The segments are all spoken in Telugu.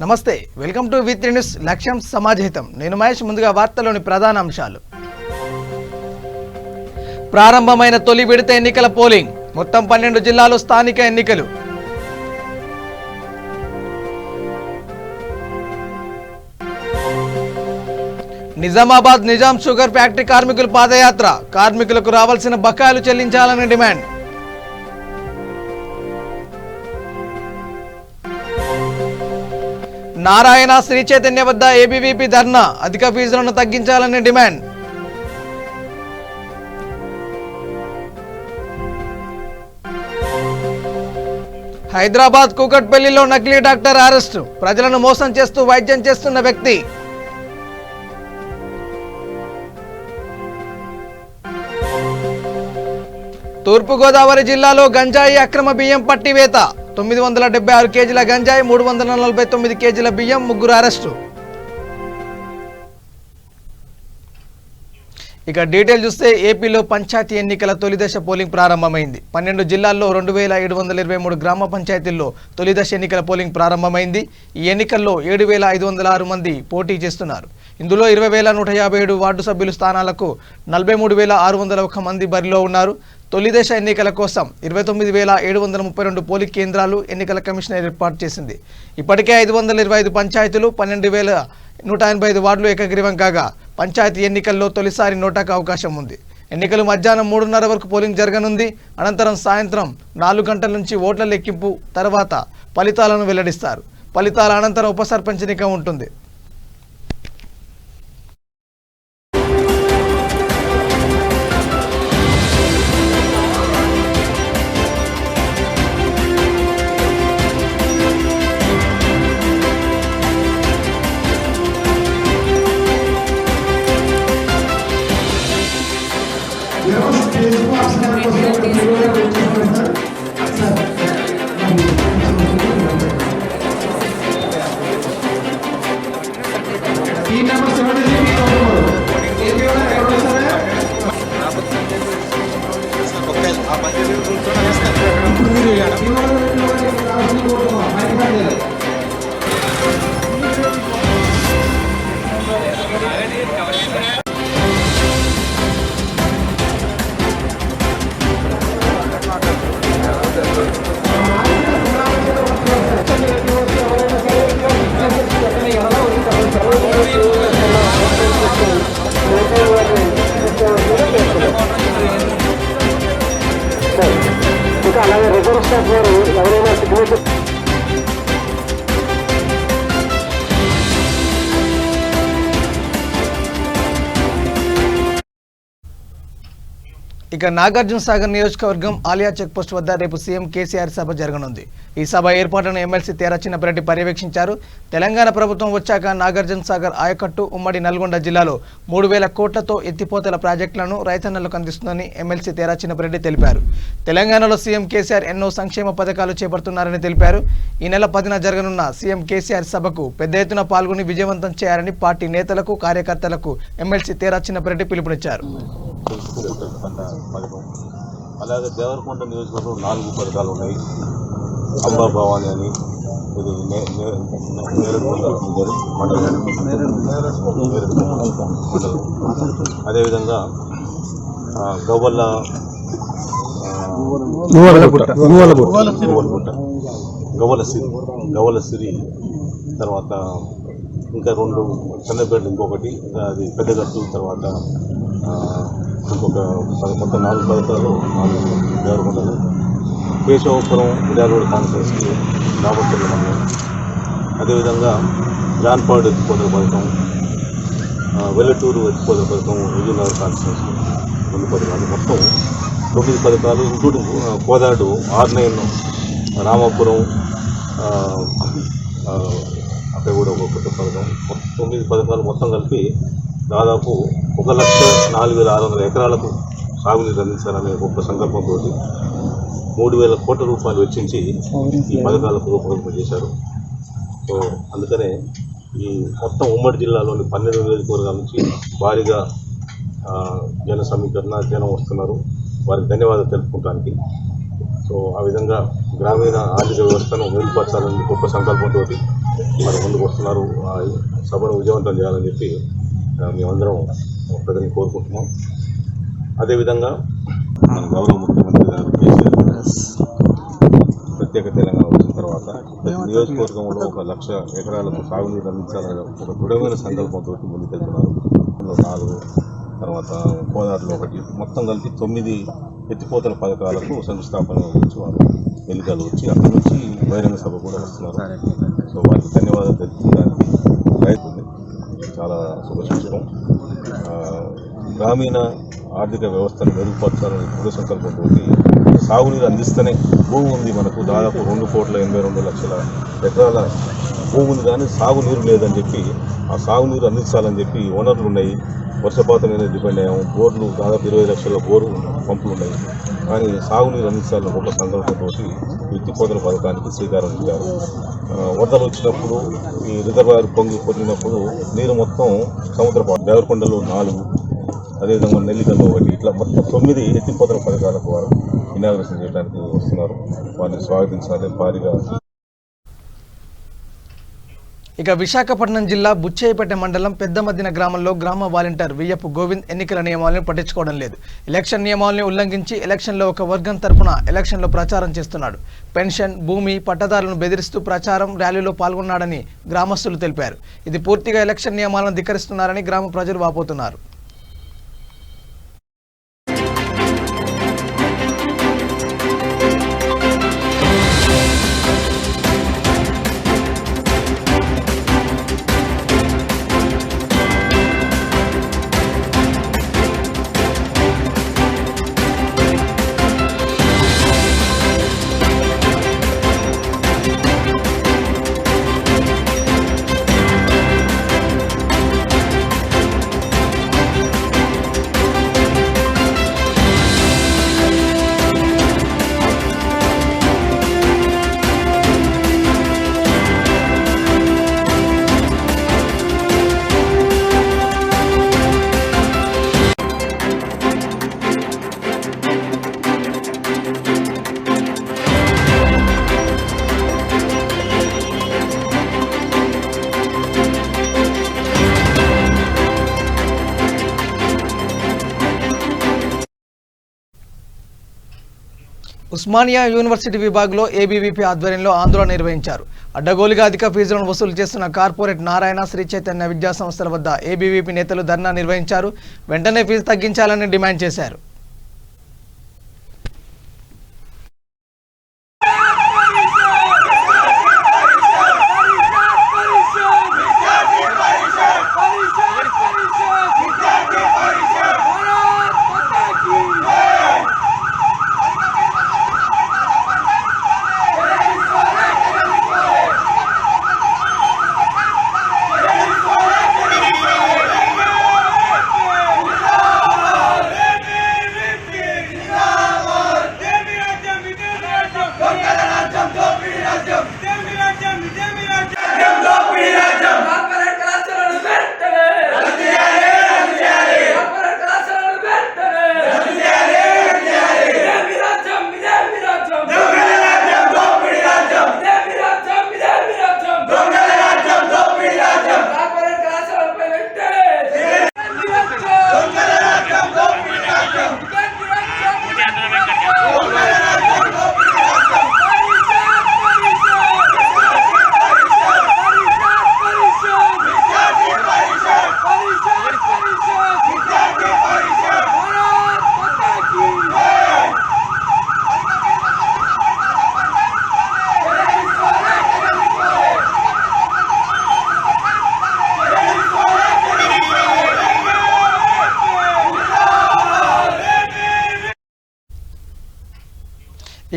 నమస్తే, వెల్కమ్ టు V3 న్యూస్. లక్ష్యం సమాజహితం. నేను మహేష్. ముందుగా వార్తలోని ప్రధాన అంశాలు. ప్రారంభమైన తొలి విడత ఎన్నికల పోలింగ్. మొత్తం 12 జిల్లాలు స్థానిక ఎన్నికలు. నిజామాబాద్ నిజాం షుగర్ ఫ్యాక్టరీ కార్మికుల పాదయాత్ర. కార్మికులకు రావాల్సిన బకాయిలు చెల్లించాలని డిమాండ్. నారాయణ శ్రీ చైతన్య వద్ద ఏబీవీపీ ధర్నా. అధిక ఫీజులను తగ్గించాలని డిమాండ్. హైదరాబాద్ కూకట్పల్లిలో నకిలీ డాక్టర్ అరెస్టు. ప్రజలను మోసం చేస్తూ వైద్యం చేస్తున్న వ్యక్తి. తూర్పుగోదావరి జిల్లాలో గంజాయి అక్రమ బియ్యం పట్టివేత. 976 కేజీల గంజాయి, 349 కేజీల బియ్యం, 3 అరెస్టు. ఇక డీటెయిల్ చూస్తే ఏపీలో పంచాయతీ ఎన్నికల తొలిదశ పోలింగ్ ప్రారంభమైంది. 12 జిల్లాల్లో 2723 గ్రామ పంచాయతీల్లో తొలిదశ ఎన్నికల పోలింగ్ ప్రారంభమైంది. ఈ ఎన్నికల్లో 7506 మంది పోటీ చేస్తున్నారు. ఇందులో 20,157 వార్డు సభ్యుల స్థానాలకు 43,601 మంది బరిలో ఉన్నారు. తొలిదశ ఎన్నికల కోసం 29,732 పోలింగ్ కేంద్రాలు ఎన్నికల కమిషన్ ఏర్పాటు చేసింది. ఇప్పటికే 525 పంచాయతీలు, 12,185 వార్డులు ఏకగ్రీవం కాగా పంచాయతీ ఎన్నికల్లో తొలిసారి నోటాకు అవకాశం ఉంది. ఎన్నికలు మధ్యాహ్నం 3:30 వరకు పోలింగ్ జరగనుంది. అనంతరం సాయంత్రం 4 గంటల నుంచి ఓట్ల లెక్కింపు, తర్వాత ఫలితాలను వెల్లడిస్తారు. ఫలితాల అనంతరం ఉప సర్పంచ్ ఎన్నిక ఉంటుంది. అలాగే రిజర్వ్ స్టాఫ్ వారు ఎవరైనా సిగ్నేచర్ ఇక నాగార్జున సాగర్ నియోజకవర్గం ఆలియా చెక్పోస్ట్ వద్ద రేపు సీఎం కేసీఆర్ సభ జరగనుంది. ఈ సభ ఏర్పాటును ఎమ్మెల్సీ తేరా చిన్నపరెడ్డి పర్యవేక్షించారు. తెలంగాణ ప్రభుత్వం వచ్చాక నాగార్జున సాగర్ ఆయకట్టు ఉమ్మడి నల్గొండ జిల్లాలో 3,000 కోట్లతో ఎత్తిపోతల ప్రాజెక్టులను రైతన్నలకు అందిస్తుందని ఎమ్మెల్సీ తేరా చిన్నపరెడ్డి తెలిపారు. తెలంగాణలో సీఎం కేసీఆర్ ఎన్నో సంక్షేమ పథకాలు చేపడుతున్నారని తెలిపారు. ఈ నెల 10న జరగనున్న సీఎం కేసీఆర్ సభకు పెద్ద ఎత్తున పాల్గొని విజయవంతం చేయాలని పార్టీ నేతలకు, కార్యకర్తలకు ఎమ్మెల్సీ తేరా చిన్నపరెడ్డి పిలుపునిచ్చారు. అలాగే దేవరకొండ నియోజకవర్గంలో 4 పథకాలు ఉన్నాయి. అంబా భవాని అని, ఇది అదేవిధంగా గవ్వలసిరి, తర్వాత ఇంకా 2 చిన్నపేటలు, ఇంకొకటి అది పెద్దగట్టు, తర్వాత ఇంకొక మొత్తం 4 పథకాలు, 4 దేవరకొండలు. కేశవపురం విరారోడ్ కాన్ఫరెన్స్కి నామకరణ మండలం, అదేవిధంగా జాన్పాడు ఎత్తిపోతల పథకం, వెల్లటూరు ఎత్తిపోతల పథకం, విజయనగర్ కాన్ఫరెన్స్కి 2 పథకాలు, మొత్తం 9 పథకాలు, ఇంక్లూడింగ్ కోదాడు, ఆర్నైన్, రామాపురం, అక్కడ కూడా ఒక కొత్త పథకం. 9 పథకాలు మొత్తం కలిపి దాదాపు 1,04,600 ఎకరాలకు సాగునీరు అందించాలనే గొప్ప సంకల్పంతో 3,000 కోట్ల రూపాయలు వెచ్చించి ఈ పథకాలకు రూపకల్పన చేశారు. సో అందుకనే ఈ మొత్తం ఉమ్మడి జిల్లాలోని 12 నియోజకవర్గాల నుంచి భారీగా జన సమీకరణ, జనం వస్తున్నారు. వారికి ధన్యవాదాలు తెలుపుకోవడానికి. సో ఆ విధంగా గ్రామీణ ఆర్థిక వ్యవస్థను మెరుగుపరచాలని గొప్ప సంకల్పంతో మరి ముందుకు వస్తున్నారు. ఆ సభను విజయవంతం చేయాలని చెప్పి మేమందరం ప్రజల్ని కోరుకుంటున్నాం. అదేవిధంగా మన గౌరవ ముఖ్యమంత్రి గారు కేసీఆర్ ప్రత్యేక తెలంగాణ వచ్చిన తర్వాత నియోజకవర్గంలో 1,00,000 ఎకరాలకు సాగునీరు అందించాలని ఒక దృఢమైన సంకల్పంతో ముందుకెళ్తున్నారు. 4, తర్వాత కోదాడులో 1, మొత్తం కలిపి 9 ఎత్తిపోతల పథకాలకు శంకుస్థాపన గురించి వారు ఎన్నికలు వచ్చి అక్కడి నుంచి బహిరంగ సభ కూడా వస్తున్నారు. సో వారికి ధన్యవాదాలు తెలుపుకోవడానికి రైతుంది. చాలా శుభసూచకం. గ్రామీణ ఆర్థిక వ్యవస్థను మెరుగుపరచాలని దృఢ సంకల్పంతో సాగునీరు అందిస్తేనే భూమి ఉంది మనకు దాదాపు 2,82,00,000 ఎకరాల భూమి ఉంది, కానీ సాగునీరు లేదని చెప్పి ఆ సాగునీరు అందించాలని చెప్పి వనరులు ఉన్నాయి. వర్షపాతం మీద డిపెండ్ అయ్యాము. బోర్లు దాదాపు 20 లక్షల బోరు పంపులు ఉన్నాయి, కానీ సాగునీరు అందించాలని గొప్ప సంకల్పంతో ఎత్తిపోతల పథకానికి శ్రీకారం చుట్టారు. వరదలు వచ్చినప్పుడు ఈ రిజర్వాయర్ పొంగినప్పుడు నీరు మొత్తం సముద్ర దేవరకొండలో 4, అదేవిధంగా నెల్లికల్లో 1, ఇట్లా మొత్తం 9 ఎత్తిపోతల పథకాలకు వారు ఇనాగ్రేషన్ చేయడానికి వస్తున్నారు. వారిని స్వాగతించాలి భారీగా. ఇక విశాఖపట్నం జిల్లా బుచ్చేయిపేట మండలం పెద్దమద్దిన గ్రామంలో గ్రామ వాలంటీర్ వియ్యపు గోవింద్ ఎన్నికల నియమాలను పట్టించుకోవడం లేదు. ఎలక్షన్ నియమాలను ఉల్లంఘించి ఎలక్షన్లో ఒక వర్గం తరపున ఎలక్షన్లో ప్రచారం చేస్తున్నాడు. పెన్షన్, భూమి, పట్టదారులను బెదిరిస్తూ ప్రచారం ర్యాలీలో పాల్గొన్నాడని గ్రామస్తులు తెలిపారు. ఇది పూర్తిగా ఎలక్షన్ నియమాలను ధిక్కరిస్తున్నారని గ్రామ ప్రజలు వాపోతున్నారు. ఉస్మానియా యూనివర్సిటీ విభాగంలో ఏబీవీపీ ఆధ్వర్యంలో ఆందోళన నిర్వహించారు. అడ్డగోలుగా అధిక ఫీజులను వసూలు చేస్తున్న కార్పొరేట్ నారాయణ, శ్రీ చైతన్య విద్యా సంస్థల వద్ద ఏబీవీపీ నేతలు ధర్నా నిర్వహించారు. వెంటనే ఫీజు తగ్గించాలని డిమాండ్ చేశారు.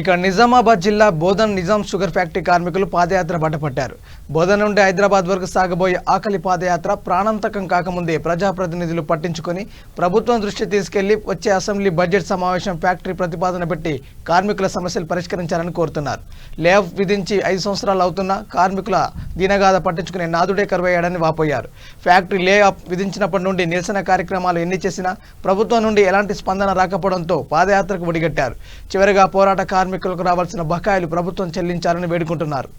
ఇక నిజామాబాద్ జిల్లా బోధన్ నిజాం షుగర్ ఫ్యాక్టరీ కార్మికులు పాదయాత్ర బాటపట్టారు. బోధన నుండి హైదరాబాద్ వరకు సాగబోయే ఆకలి పాదయాత్ర ప్రాణాంతకం కాకముందే ప్రజాప్రతినిధులు పట్టించుకొని ప్రభుత్వం దృష్టి తీసుకెళ్లి వచ్చే అసెంబ్లీ బడ్జెట్ సమావేశం ఫ్యాక్టరీ ప్రతిపాదన పెట్టి కార్మికుల సమస్యలు పరిష్కరించాలని కోరుతున్నారు. లే ఆఫ్ విధించి 5 సంవత్సరాలు అవుతున్నా కార్మికుల దీనగాథ పట్టించుకునే నాదుడే కరువయ్యాడని వాపోయారు. ఫ్యాక్టరీ లే ఆఫ్ విధించినప్పటి నుండి నిరసన కార్యక్రమాలు ఎన్ని చేసినా ప్రభుత్వం నుండి ఎలాంటి స్పందన రాకపోవడంతో పాదయాత్రకు ఒడిగట్టారు. చివరిగా పోరాట కార్మికులకు రావాల్సిన బకాయిలు ప్రభుత్వం చెల్లించాలని వేడుకుంటున్నారు.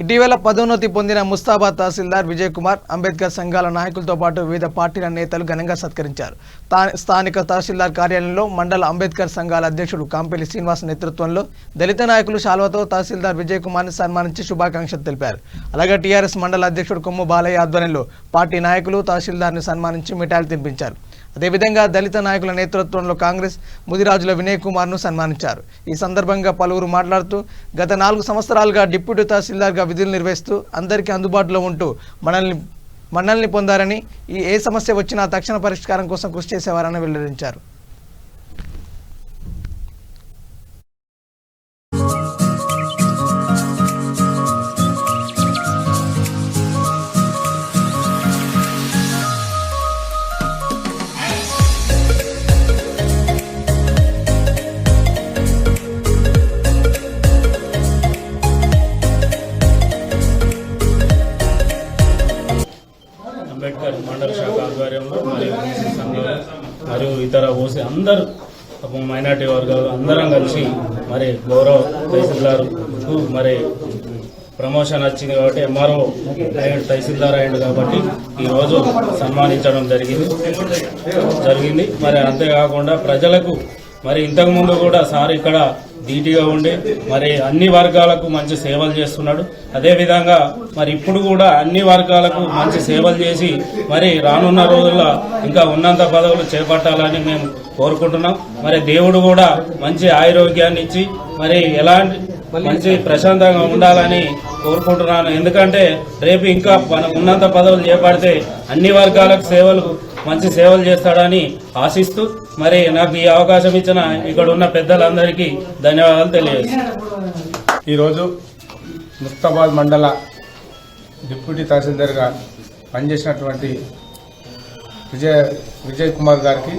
ఇటీవల పదోన్నతి పొందిన ముస్తాబాద్ తహసీల్దార్ విజయ్ కుమార్ అంబేద్కర్ సంఘాల నాయకులతో పాటు వివిధ పార్టీల నేతలు ఘనంగా సత్కరించారు. స్థానిక తహసీల్దార్ కార్యాలయంలో మండల అంబేద్కర్ సంఘాల అధ్యక్షుడు కాంపెల్లి శ్రీనివాస్ నేతృత్వంలో దళిత నాయకులు శాల్వతో తహసీల్దార్ విజయ్ కుమార్ని సన్మానించి శుభాకాంక్షలు తెలిపారు. అలాగే టీఆర్ఎస్ మండల అధ్యక్షుడు కొమ్ము బాలయ్య ఆధ్వర్యంలో పార్టీ నాయకులు తహసీల్దార్ని సన్మానించి మిఠాయిలు తినిపించారు. అదేవిధంగా దళిత నాయకుల నేతృత్వంలో కాంగ్రెస్ ముదిరాజుల వినయ్ కుమార్ను సన్మానించారు. ఈ సందర్భంగా పలువురు మాట్లాడుతూ గత 4 సంవత్సరాలుగా డిప్యూటీ తహసీల్దార్గా విధులు నిర్వహిస్తూ అందరికీ అందుబాటులో ఉంటూ మన్నల్ని పొందారని ఏ సమస్య వచ్చినా తక్షణ పరిష్కారం కోసం కృషి చేసేవారని వెల్లడించారు. అంబేద్కర్ మండల శాఖ ఆధ్వర్యంలో మరియు సంఘాలు మరియు ఇతర ఓసీ అందరూ మైనార్టీ వర్గాలు అందరం కలిసి మరి గౌరవ తహసీల్దార్కు మరి ప్రమోషన్ వచ్చింది కాబట్టి ఎంఆర్ఓ తహసీల్దార్ అయ్యింది కాబట్టి ఈరోజు సన్మానించడం జరిగింది. మరి అంతేకాకుండా ప్రజలకు మరి ఇంతకుముందు కూడా సార్ ఇక్కడ ధీటుగా ఉండి మరి అన్ని వర్గాలకు మంచి సేవలు చేస్తున్నాడు. అదేవిధంగా మరి ఇప్పుడు కూడా అన్ని వర్గాలకు మంచి సేవలు చేసి మరి రానున్న రోజుల్లో ఇంకా ఉన్నంత పదవులు చేపట్టాలని మేము కోరుకుంటున్నాం. మరి దేవుడు కూడా మంచి ఆరోగ్యాన్ని ఇచ్చి మరి ఎలాంటి మంచి ప్రశాంతంగా ఉండాలని కోరుకుంటున్నాను. ఎందుకంటే రేపు ఇంకా ఉన్నంత పదవులు చేపడితే అన్ని వర్గాలకు మంచి సేవలు చేస్తాడని ఆశిస్తూ మరి నాకు ఈ అవకాశం ఇచ్చిన ఇక్కడ ఉన్న పెద్దలందరికీ ధన్యవాదాలు తెలియజేస్తున్నాను. ఈరోజు ముస్తాబాద్ మండల డిప్యూటీ తహసీల్దార్గా పనిచేసినటువంటి విజయ్ కుమార్ గారికి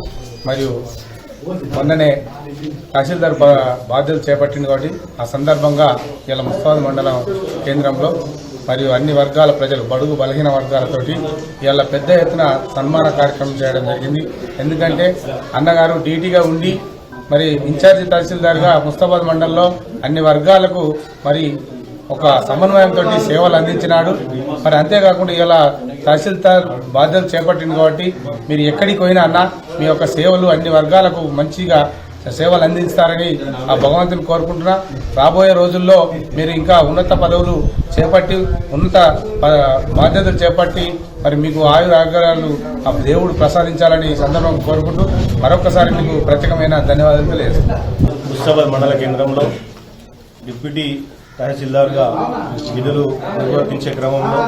మరియు మొన్ననే తహసీల్దార్ బాధ్యతలు చేపట్టింది కాబట్టి ఆ సందర్భంగా ఇలా ముస్తాబాద్ మండలం కేంద్రంలో మరియు అన్ని వర్గాల ప్రజలు బడుగు బలహీన వర్గాలతోటి ఇవాళ పెద్ద ఎత్తున సన్మాన కార్యక్రమం చేయడం జరిగింది. ఎందుకంటే అన్నగారు డ్యూటీగా ఉండి మరి ఇన్ఛార్జి తహసీల్దార్గా ముస్తాబాద్ మండలంలో అన్ని వర్గాలకు మరి ఒక సమన్వయంతో సేవలు అందించినాడు. మరి అంతేకాకుండా ఇలా తహసీల్దార్ బాధ్యతలు చేపట్టింది కాబట్టి మీరు ఎక్కడికి పోయినా అన్న మీ యొక్క సేవలు అన్ని వర్గాలకు మంచిగా సేవలు అందిస్తారని ఆ భగవంతుని కోరుకుంటున్నా. రాబోయే రోజుల్లో మీరు ఇంకా ఉన్నత పదవులు చేపట్టి ఉన్నత బాధ్యతలు చేపట్టి మరి మీకు ఆరోగ్యాలు ఆ దేవుడు ప్రసాదించాలని సందర్భంగా కోరుకుంటూ మరొకసారి మీకు ప్రత్యేకమైన ధన్యవాదాలు తెలియజేస్తున్నాను. ముస్తాబాద్ మండల కేంద్రంలో డిప్యూటీ తహసీల్దార్గా విధులు నిర్వర్తించే క్రమంలో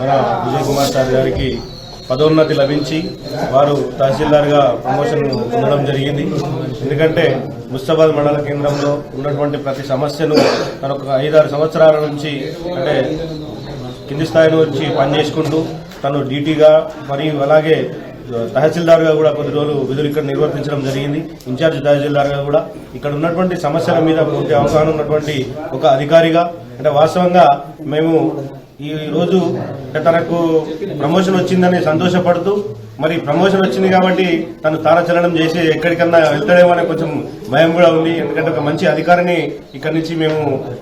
మన విజయ్ కుమార్ సార్ గారికి పదోన్నతి లభించి వారు తహసీల్దార్గా ప్రమోషన్ పొందడం జరిగింది. ఎందుకంటే ముస్తాబాద్ మండల కేంద్రంలో ఉన్నటువంటి ప్రతి సమస్యను మనకు 5-6 సంవత్సరాల నుంచి అంటే కింది స్థాయి నుంచి పనిచేసుకుంటూ తను డ్యూటీగా మరియు అలాగే తహసీల్దార్గా కూడా కొద్ది రోజులు విధులు ఇక్కడ నిర్వర్తించడం జరిగింది. ఇన్ఛార్జ్ తహసీల్దార్గా కూడా ఇక్కడ ఉన్నటువంటి సమస్యల మీద పూర్తి అవగాహన ఉన్నటువంటి ఒక అధికారిగా అంటే వాస్తవంగా మేము ఈ రోజు తనకు ప్రమోషన్ వచ్చిందని సంతోషపడుతూ మరి ప్రమోషన్ వచ్చింది కాబట్టి తను తారచలనం చేసి ఎక్కడికన్నా వెళ్తాడేమో అనే కొంచెం భయం కూడా ఉంది. ఎందుకంటే ఒక మంచి అధికారిని ఇక్కడి నుంచి మేము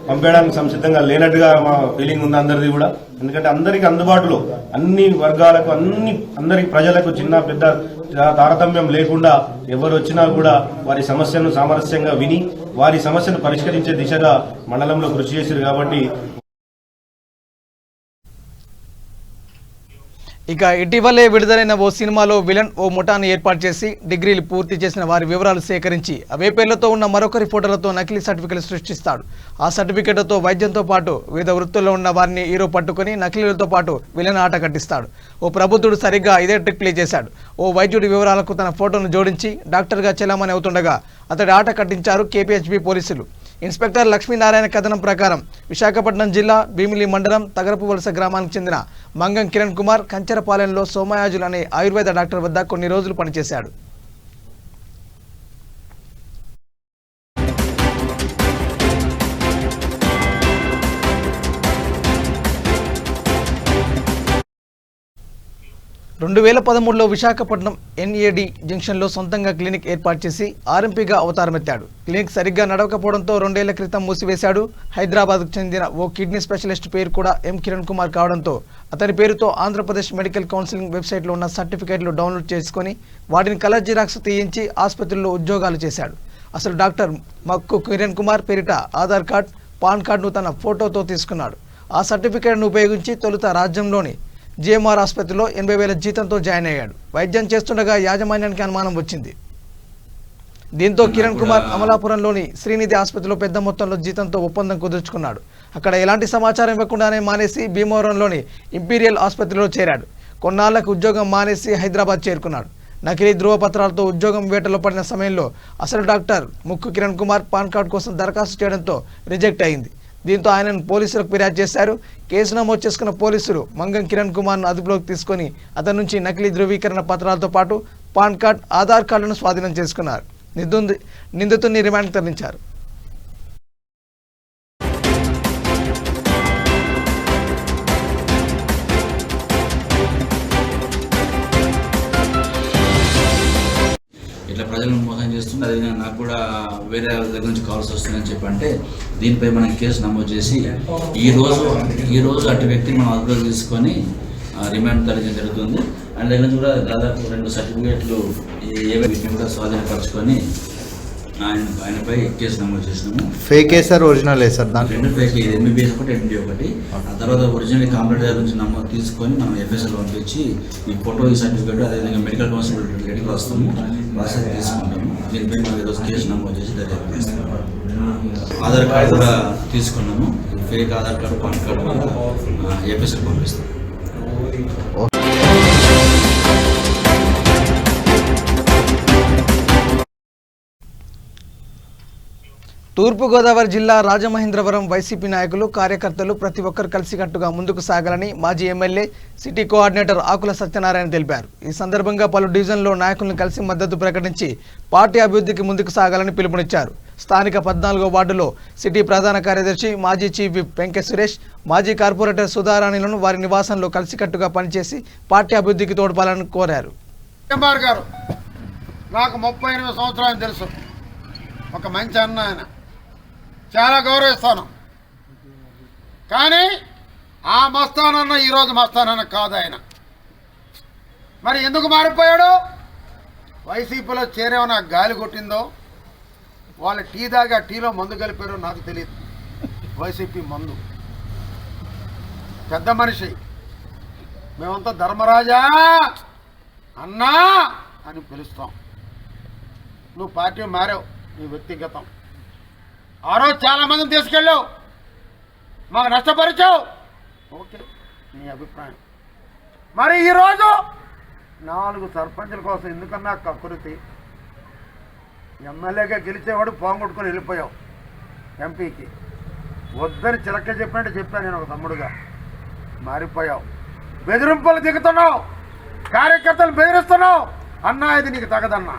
పంపేయడానికి సంసిద్ధంగా లేనట్టుగా మా ఫీలింగ్ ఉంది అందరిది కూడా. ఎందుకంటే అందరికి అందుబాటులో అన్ని వర్గాలకు అందరికి ప్రజలకు చిన్న పెద్ద తారతమ్యం లేకుండా ఎవరు వచ్చినా కూడా వారి సమస్యను సామరస్యంగా విని వారి సమస్యను పరిష్కరించే దిశగా మండలంలో కృషి చేశారు. కాబట్టి ఇక ఇటీవలే విడుదలైన ఓ సినిమాలో విలన్ ఓ ముఠాను ఏర్పాటు చేసి డిగ్రీలు పూర్తి చేసిన వారి వివరాలు సేకరించి అవే పేర్లతో ఉన్న మరొకరి ఫోటోలతో నకిలీ సర్టిఫికెట్లు సృష్టిస్తాడు. ఆ సర్టిఫికెట్లతో వైద్యంతో పాటు వివిధ వృత్తుల్లో ఉన్న వారిని హీరో పట్టుకుని నకిలీలతో పాటు విలన్ ఆట కట్టిస్తాడు. ఓ ప్రబుద్ధుడు సరిగ్గా ఇదే ట్రిక్ ప్లే చేశాడు. ఓ వైద్యుడి వివరాలకు తన ఫోటోను జోడించి డాక్టర్గా చెలామణి అవుతుండగా అతడి ఆట కట్టించారు కేపీహెచ్బీ పోలీసులు. ఇన్స్పెక్టర్ లక్ష్మీనారాయణ కథనం ప్రకారం విశాఖపట్నం జిల్లా భీమిలి మండలం తగరపు వలస గ్రామానికి చెందిన మంగం కిరణ్ కుమార్ కంచెరపాలెంలో సోమయాజులు అనే ఆయుర్వేద డాక్టర్ వద్ద కొన్ని రోజులు పనిచేశాడు. రెండు 2013లో విశాఖపట్నం ఎన్ఏడి జంక్షన్లో సొంతంగా క్లినిక్ ఏర్పాటు చేసి ఆర్ఎంపీగా అవతారమెత్తాడు. క్లినిక్ సరిగ్గా నడవకపోవడంతో 2 ఏళ్ల క్రితం మూసివేశాడు. హైదరాబాద్కు చెందిన ఓ కిడ్నీ స్పెషలిస్ట్ పేరు కూడా ఎం కిరణ్ కుమార్ కావడంతో అతని పేరుతో ఆంధ్రప్రదేశ్ మెడికల్ కౌన్సిలింగ్ వెబ్సైట్లో ఉన్న సర్టిఫికేట్లు డౌన్లోడ్ చేసుకుని వాటిని కలర్ జిరాక్స్ తీయించి ఆసుపత్రుల్లో ఉద్యోగాలు చేశాడు. అసలు డాక్టర్ మక్కు కిరణ్ కుమార్ పేరిట ఆధార్ కార్డ్, పాన్ కార్డును తన ఫోటోతో తీసుకున్నాడు. ఆ సర్టిఫికేట్ను ఉపయోగించి తొలుత రాజ్యంలోని జిఎంఆర్ ఆసుపత్రిలో 80,000 జీతంతో జాయిన్ అయ్యాడు. వైద్యం చేస్తుండగా యాజమాన్యానికి అనుమానం వచ్చింది. దీంతో కిరణ్ కుమార్ అమలాపురంలోని శ్రీనిధి ఆసుపత్రిలో పెద్ద మొత్తంలో జీతంతో ఒప్పందం కుదుర్చుకున్నాడు. అక్కడ ఎలాంటి సమాచారం ఇవ్వకుండానే మానేసి భీమవరంలోని ఇంపీరియల్ ఆసుపత్రిలో చేరాడు. కొన్నాళ్లకు ఉద్యోగం మానేసి హైదరాబాద్ చేరుకున్నాడు. నకిలీ ధృవపత్రాలతో ఉద్యోగం వేటలో పడిన సమయంలో అసలు డాక్టర్ ముక్కు కిరణ్ కుమార్ పాన్ కార్డు కోసం దరఖాస్తు చేయడంతో రిజెక్ట్ అయింది. దీంతో ఆయనను పోలీసులకు ఫిర్యాదు చేశారు. కేసు నమోదు చేసుకున్న పోలీసులు మంగం కిరణ్ కుమార్ను అదుపులోకి తీసుకొని అతని నుంచి నకిలీ ధృవీకరణ పత్రాలతో పాటు పాన్ కార్డ్, ఆధార్ కార్డును స్వాధీనం చేసుకున్నారు. నిందితుడిని రిమాండ్కు తరలించారు. ఇట్లా ప్రజలను మోసం చేస్తుంది, అదేవిధంగా నాకు కూడా వేరే దగ్గర నుంచి కాల్స్ వస్తుందని చెప్పి అంటే దీనిపై మనం కేసు నమోదు చేసి ఈ రోజు అటు వ్యక్తిని మనం అదుపులోకి తీసుకొని రిమాండ్ తరలించడం జరుగుతుంది. అండ్ దగ్గర నుంచి కూడా దాదాపు 2 సర్టిఫికేట్లు వీటిని కూడా స్వాధీనపరచుకొని ఆయనపై కేసు నమోదు చేసినాము. Fake sir, original sir? దాంట్లో 2 ఫేక్, ఎంబీబీఎస్ ఒకటి, ఎండి ఒకటి. ఆ తర్వాత ఒరిజినల్ కాంప్లైంట్ దగ్గర నుంచి నమోదు తీసుకొని మనం ఎఫ్ఎస్ఎల్ పంపించి ఈ ఫోటో, ఈ సర్టిఫికేట్, అదేవిధంగా మెడికల్ కౌన్సిల్ రెడీకి వస్తాము, ప్రాసెస్ తీసుకుంటాము. దీనిపై మనం ఈరోజు కేసు నమోదు చేసి దర్యాప్తు చేస్తాము. ఆధార్ కార్డు కూడా తీసుకున్నాము. Fake Aadhaar card, pan card కూడా ఎఫ్ఎస్ఎల్ పంపిస్తాం. తూర్పుగోదావరి జిల్లా రాజమహేంద్రవరం వైసీపీ నాయకులు, కార్యకర్తలు ప్రతి ఒక్కరు కలిసికట్టుగా ముందుకు సాగాలని మాజీ ఎమ్మెల్యే, సిటీ కోఆర్డినేటర్ ఆకుల సత్యనారాయణ తెలిపారు. ఈ సందర్భంగా పలు డివిజన్లో నాయకులను కలిసి మద్దతు ప్రకటించి పార్టీ అభివృద్ధికి ముందుకు సాగాలని పిలుపునిచ్చారు. స్థానిక 14వ వార్డులో సిటీ ప్రధాన కార్యదర్శి, మాజీ చీఫ్ విప్ వెంకట సురేష్, మాజీ కార్పొరేటర్ సుధారాణిలను వారి నివాసంలో కలిసికట్టుగా పనిచేసి పార్టీ అభివృద్ధికి తోడ్పడాలని కోరారు. నాకు 38 సంవత్సరాలు తెలుసు. ఒక మంచి అన్న, ఆయన చాలా గౌరవిస్తాను. కానీ ఆ మస్తానన్న ఈరోజు మస్తానన్న కాదు ఆయన. మరి ఎందుకు మారిపోయాడు? వైసీపీలో చేరేమన్నా గాలి కొట్టిందో, వాళ్ళు టీ దాగి ఆ టీలో మందు కలిపారో నాకు తెలియదు. వైసీపీ మందు, పెద్ద మనిషి, మేమంతా ధర్మరాజా అన్నా అని పిలుస్తాం. నువ్వు పార్టీ మారావు, నీ వ్యక్తిగతం. ఆ రోజు చాలామందిని తీసుకెళ్ళావు, మాకు నష్టపరిచావు, ఓకే, నీ అభిప్రాయం. మరి ఈరోజు 4 సర్పంచుల కోసం ఎందుకన్నా కకృతి? ఎమ్మెల్యేగా గెలిచేవాడు పోంగొట్టుకొని వెళ్ళిపోయావు. ఎంపీకి వద్దని చిలక చెప్పినట్టు చెప్పాను నేను ఒక తమ్ముడుగా. మారిపోయావు. బెదిరింపులు దిగుతున్నావు, కార్యకర్తలు బెదిరిస్తున్నావు. అన్నా ఇది నీకు తగదన్నా,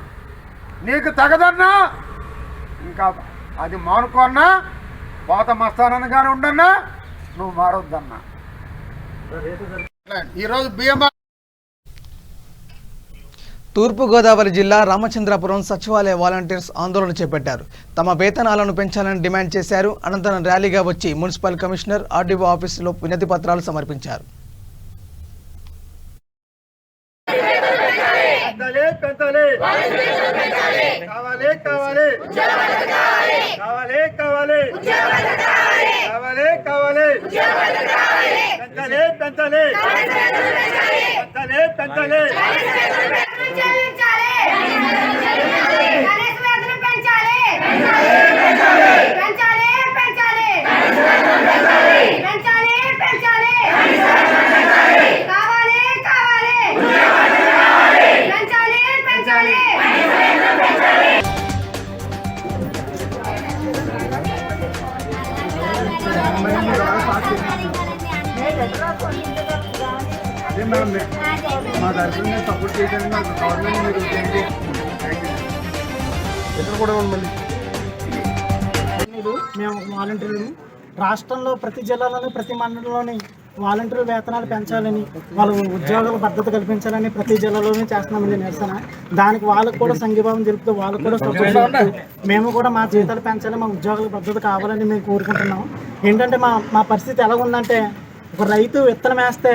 నీకు తగదన్నా. ఇంకా అది మానుకోన్నా, పాత మస్తానన్నగానే ఉండన్నా, నువ్వు మారొద్దన్నా. ఈరోజు బియ్యం తూర్పుగోదావరి జిల్లా రామచంద్రాపురం సచివాలయ వాలంటీర్స్ ఆందోళన చేపట్టారు. తమ వేతనాలను పెంచాలని డిమాండ్ చేశారు. అనంతరం ర్యాలీగా వచ్చి మున్సిపల్ కమిషనర్ ఆర్డీఓ ఆఫీసులో వినతి పత్రాలు సమర్పించారు. మా తరఫున సపోర్ట్ చేయడానికి గవర్నమెంట్ మీరు ఎక్కడ కూడా మళ్ళీ మేము వాలంటీర్లు రాష్ట్రంలో ప్రతి జిల్లాలోని ప్రతి మండలంలోని వాలంటీర్ వేతనాలు పెంచాలని, వాళ్ళ ఉద్యోగాల భద్రత కల్పించాలని ప్రతి జిల్లాలోనే చేస్తున్నామండి నిరసన. దానికి వాళ్ళకు కూడా సంఘీభావం తెలుపుతూ వాళ్ళకు కూడా సపోర్ట్, మేము కూడా మా జీతాలు పెంచాలి, మా ఉద్యోగాల భద్రత కావాలని మేము కోరుకుంటున్నాం. ఏంటంటే మా పరిస్థితి ఎలా ఉందంటే, ఒక రైతు విత్తనం వేస్తే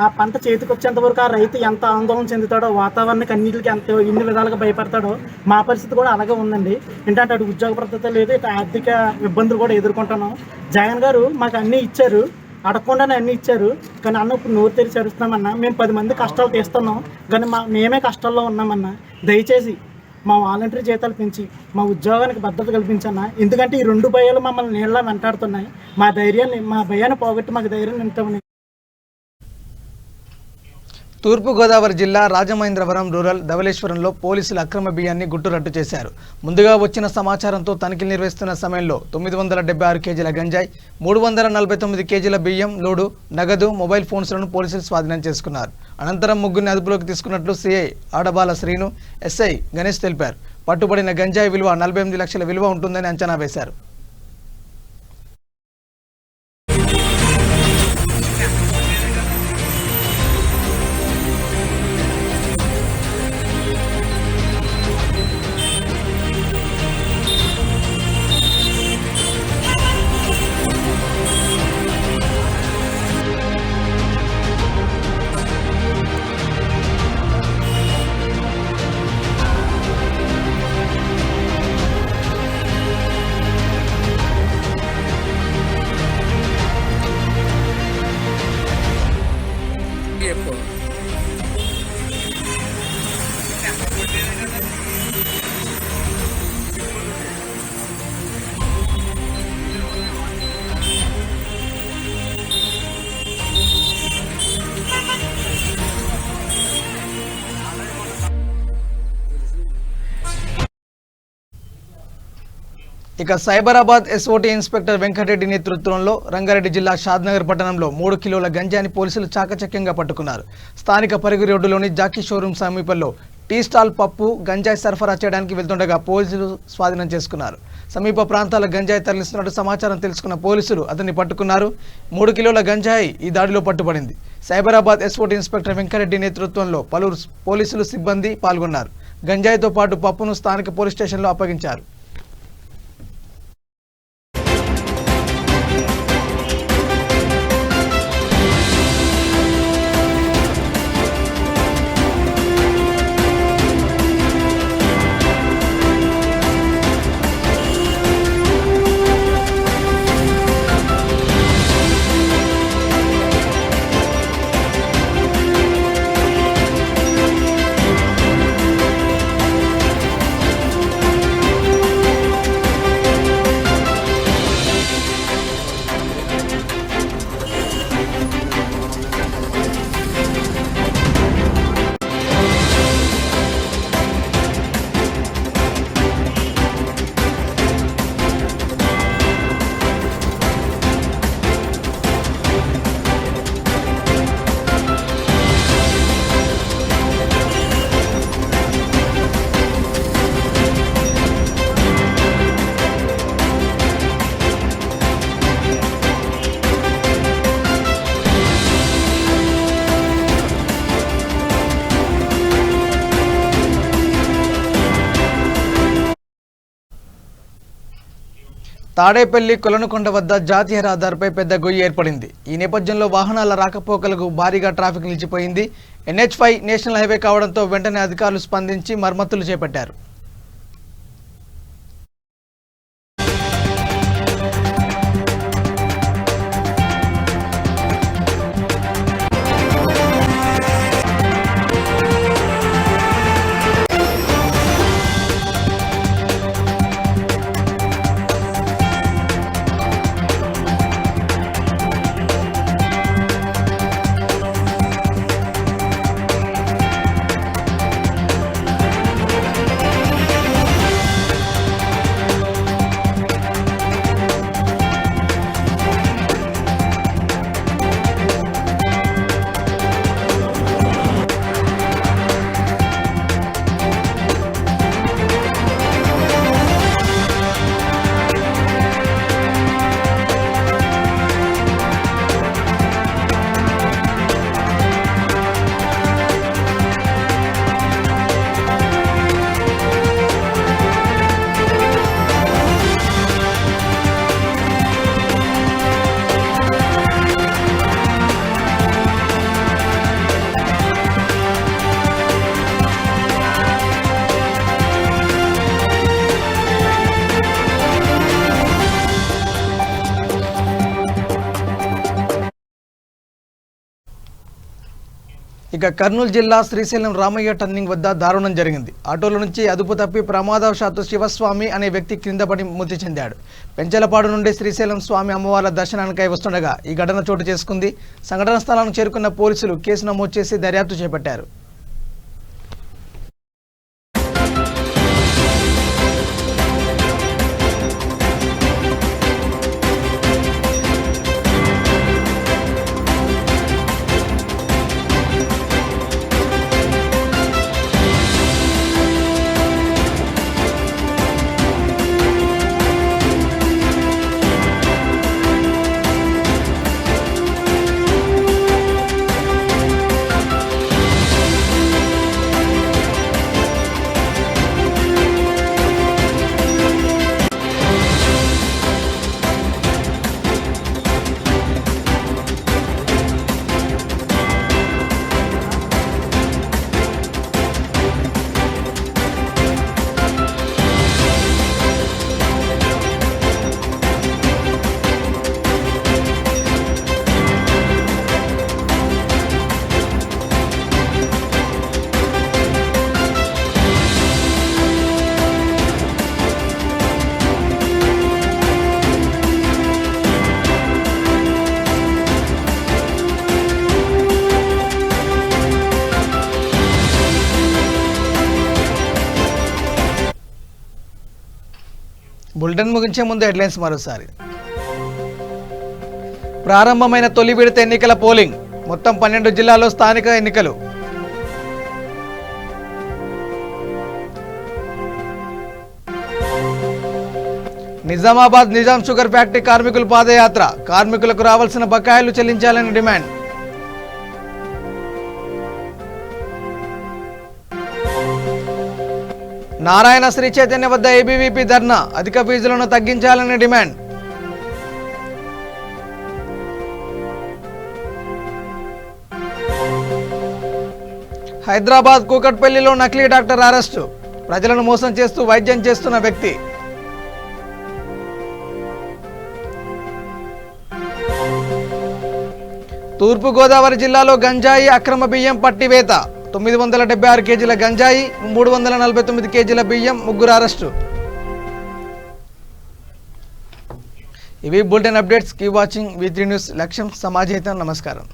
ఆ పంట చేతికి వచ్చేంత వరకు ఆ రైతు ఎంత ఆందోళన చెందుతాడో, వాతావరణానికి అన్నింటికి ఎంత ఇన్ని విధాలుగా భయపడతాడో మా పరిస్థితి కూడా అలాగే ఉందండి. ఏంటంటే అటు ఉద్యోగ భద్రత లేదు, ఇటు ఆర్థిక ఇబ్బందులు కూడా ఎదుర్కొంటున్నాం. జగన్ గారు మాకు అన్నీ ఇచ్చారు, అడగకుండానే అన్నీ ఇచ్చారు. కానీ అన్న ఇప్పుడు నోరు తెరిచి అరుస్తున్నామన్నా, మేము 10 మంది కష్టాలు తీస్తున్నాం కానీ మేమే కష్టాల్లో ఉన్నామన్నా. దయచేసి మా వాలంటీర్ జీతాలు పెంచి మా ఉద్యోగానికి భద్రత కల్పించన్నా. ఎందుకంటే ఈ 2 భయాలు మమ్మల్ని నీళ్ళ వెంటాడుతున్నాయి. మా భయాన్ని పోగొట్టి మాకు ధైర్యం నింపుతామని. తూర్పుగోదావరి జిల్లా రాజమహేంద్రవరం రూరల్ ధవళేశ్వరంలో పోలీసులు అక్రమ బియ్యాన్ని గుట్టురట్టు చేశారు. ముందుగా వచ్చిన సమాచారంతో తనిఖీలు నిర్వహిస్తున్న సమయంలో 976 కేజీల గంజాయి, 349 కేజీల బియ్యం లోడు, నగదు, మొబైల్ ఫోన్స్లను పోలీసులు స్వాధీనం చేసుకున్నారు. అనంతరం ముగ్గురిని అదుపులోకి తీసుకున్నట్లు సిఐ ఆడబాల శ్రీను, ఎస్ఐ గణేష్ తెలిపారు. పట్టుబడిన గంజాయి విలువ 48 లక్షల విలువ ఉంటుందని అంచనా వేశారు. ఇక సైబరాబాద్ ఎస్ఓటీ ఇన్స్పెక్టర్ వెంకటరెడ్డి నేతృత్వంలో రంగారెడ్డి జిల్లా షాద్నగర్ పట్టణంలో 3 కిలోల గంజాయిని పోలీసులు చాకచక్యంగా పట్టుకున్నారు. స్థానిక పరిగి రోడ్డులోని జాకీ షోరూం సమీపంలో టీ స్టాల్ పప్పు గంజాయి సరఫరా చేయడానికి వెళ్తుండగా పోలీసులు స్వాధీనం చేసుకున్నారు. సమీప ప్రాంతాల గంజాయి తరలిస్తున్నట్టు సమాచారం తెలుసుకున్న పోలీసులు అతన్ని పట్టుకున్నారు. 3 కిలోల గంజాయి ఈ దాడిలో పట్టుబడింది. సైబరాబాద్ ఎస్ఓటీ ఇన్స్పెక్టర్ వెంకటరెడ్డి నేతృత్వంలో పలువురు పోలీసులు సిబ్బంది పాల్గొన్నారు. గంజాయితో పాటు పప్పును స్థానిక పోలీస్ స్టేషన్లో అప్పగించారు. తాడేపల్లి కొలనుకొండ వద్ద జాతీయ రహదారిపై పెద్ద గొయ్యి ఏర్పడింది. ఈ నేపథ్యంలో వాహనాల రాకపోకలకు భారీగా ట్రాఫిక్ నిలిచిపోయింది. NH5 నేషనల్ హైవే కావడంతో వెంటనే అధికారులు స్పందించి మరమ్మతులు చేపట్టారు. ఇక కర్నూలు జిల్లా శ్రీశైలం రామయ్య టర్నింగ్ వద్ద దారుణం జరిగింది. ఆటోల నుంచి అదుపు తప్పి ప్రమాదవశాత్తు శివస్వామి అనే వ్యక్తి క్రింద పడి మృతి చెందాడు. పెంచలపాడు నుండి శ్రీశైలం స్వామి అమ్మవార్ల దర్శనానికై వస్తుండగా ఈ ఘటన చోటు చేసుకుంది. సంఘటన స్థలానికి చేరుకున్న పోలీసులు కేసు నమోదు చేసి దర్యాప్తు చేపట్టారు. బులెటిన్ ముగించే ముందు హెడ్లైన్స్ మరోసారి. ప్రారంభమైన తొలి విడత ఎన్నికల పోలింగ్. మొత్తం 12 జిల్లాల్లో స్థానిక ఎన్నికలు. నిజామాబాద్ నిజాం షుగర్ ఫ్యాక్టరీ కార్మికుల పాదయాత్ర. కార్మికులకు రావాల్సిన బకాయిలు చెల్లించాలని డిమాండ్. నారాయణ శ్రీ చైతన్య వద్ద ఏబీవీపీ ధర్నా. అధిక ఫీజులను తగ్గించాలని డిమాండ్. హైదరాబాద్ కూకట్పల్లిలో నకిలీ డాక్టర్ అరెస్టు. ప్రజలను మోసం చేస్తూ వైద్యం చేస్తున్న వ్యక్తి. తూర్పుగోదావరి జిల్లాలో గంజాయి అక్రమ బియ్యం పట్టివేత. 976 కేజీల గంజాయి, 349 కేజీల బియ్యం, 3 అరెస్టు. ఇవి bulletin updates. Keep watching V3 news. లక్ష్యం సమాజహితం. నమస్కారం.